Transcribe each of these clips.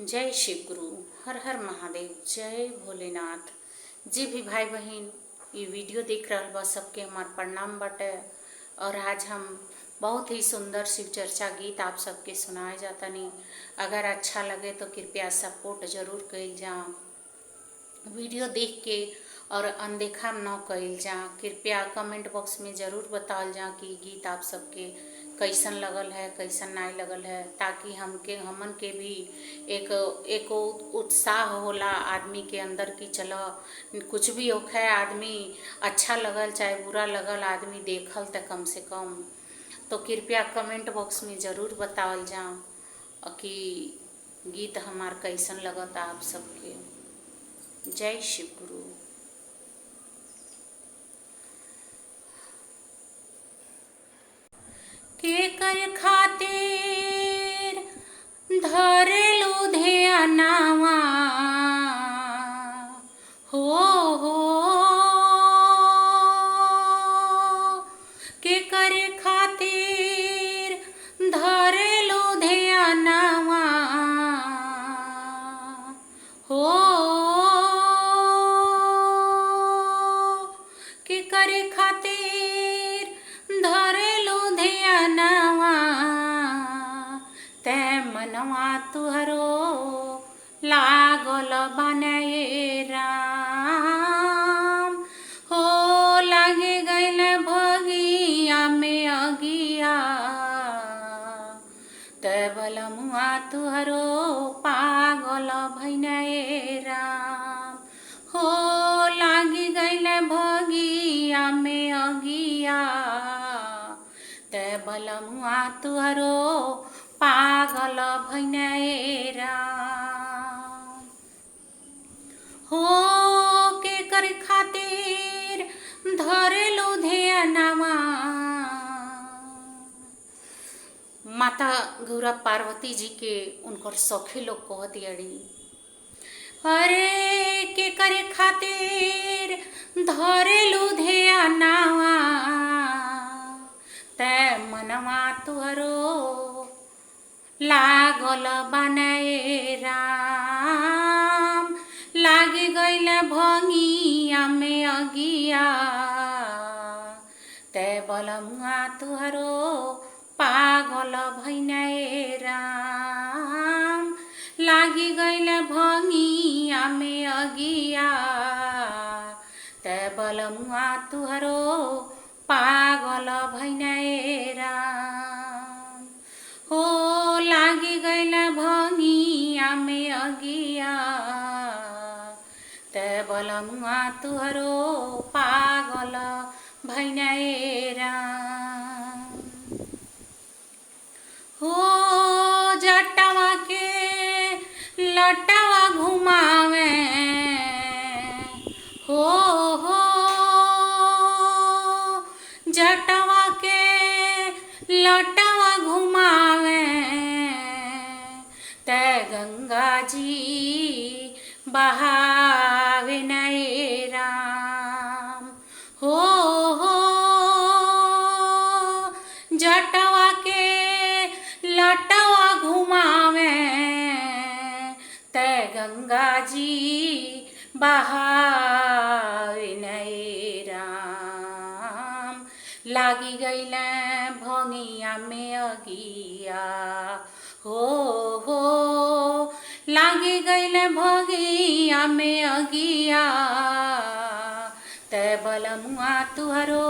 जय शिव गुरु। हर हर महादेव। जय भोलेनाथ। जी भी भाई बहन ये वीडियो देख रहा बा सबके हमार प्रणाम बाटे। और आज हम बहुत ही सुंदर शिव चर्चा गीत आप सबके सुनाए जाता नहीं। अगर अच्छा लगे तो कृपया सपोर्ट जरूर कइल जा, वीडियो देख के और अनदेखा न कइल जा। कृपया कमेंट बॉक्स में ज़रूर बताल जा कि गीत आप सबके कैसन लगल है कैसन नहीं लगल है, ताकि हमन के भी एक उत्साह होला आदमी के अंदर कि चलो कुछ भी होखे आदमी अच्छा लगल चाहे बुरा लगल आदमी देखल तो कम से कम। तो कृपया कमेंट बॉक्स में ज़रूर बतावल जा कि गीत हमार कैसन लगता आप सबके। जय शिव गुरु। के कर खातिर धरे लुधियानावा हो के कर खातिर धरे लुधियानावा हो के करे खातिर धरे लुधियानावा ते मनवा तुहरो लागल बनाए राम हो लागे गइल भगिया में अगिया ते बलमुआ तुहरो पागल भइनाए राम हो लागी गइल भगिया में अगिया ते बलमुआ तुहरो पागल भइनाए राम हो के कर खातिर धरे लुधियानावा। माता गौरा पार्वती जी के उनकर सखी लोग कहती अड़ी, अरे के करे खातिर धरे लुधियानावा ते मनवा तुहरो लागल बनाए राम लागे गइल भंगिया में अगिया ते बलमुआ तुहरो पागल भइनाए राम लागी गइल भंगिया में अगिया ते बलमुआ तुहरो पागल भइनाए राम हो लागी गइल भंगिया में अगिया ते बलमुआ तुहरो पागल भइनाए राम हो जटवा के लटवा घुमावे हो जटवा के लटवा घुमावे ते गंगा जी बहावे नए राम हो जटवा के लटवा घुमावे ते गंगा जी बहावे नए राम लागी गइल भंगिया में अगिया हो लागी गइल भंगिया में अगिया ते बलमुआ तुहरो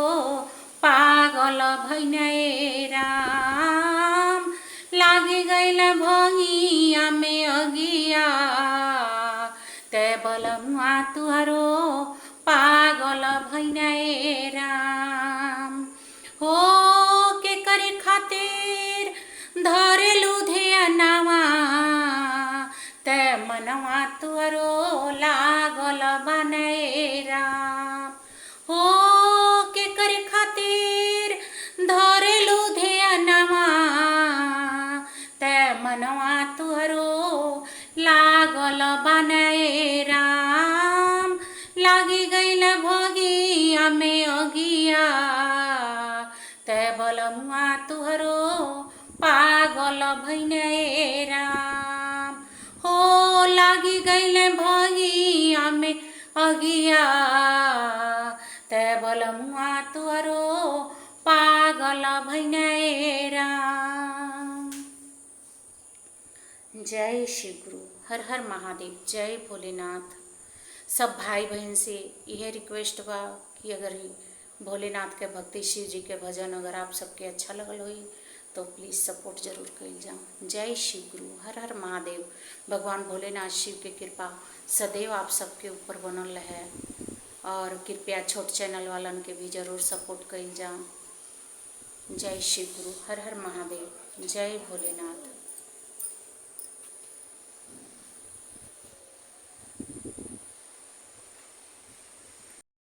पागल भइनाए राम लागी गइल भंगिया में अगिया ते बलमुआ तुहरो पागल भइनाए राम हो के करे खातिर धरे लुधियानावा ते मनवा तुहरो लागल बनाए राम हो के करे खातिर धरे लुधियानावा ते मनवा तुहरो लागल बनाए राम लागी गइल भगिया में अगिया ते बलमुआ तुहरो पागल भइनाए राम हो गईले भगिया में अगिया, ते बलमुआ तुअरो पागल भैने राम। जय शिव गुरु, हर हर महादेव, जय भोलेनाथ। सब भाई बहन से यह रिक्वेस्ट बा कि अगर भोलेनाथ के भक्ति, शिव जी के भजन अगर आप सबके अच्छा लगल होई तो प्लीज़ सपोर्ट जरूर कइल जाओ। जय शिव गुरु, हर हर महादेव। भगवान भोलेनाथ शिव के कृपा सदैव आप सबके ऊपर बनल रहे और कृपया छोट चैनल वालन के भी जरूर सपोर्ट कइल जाओ। जय शिव गुरु, हर हर महादेव, जय भोलेनाथ।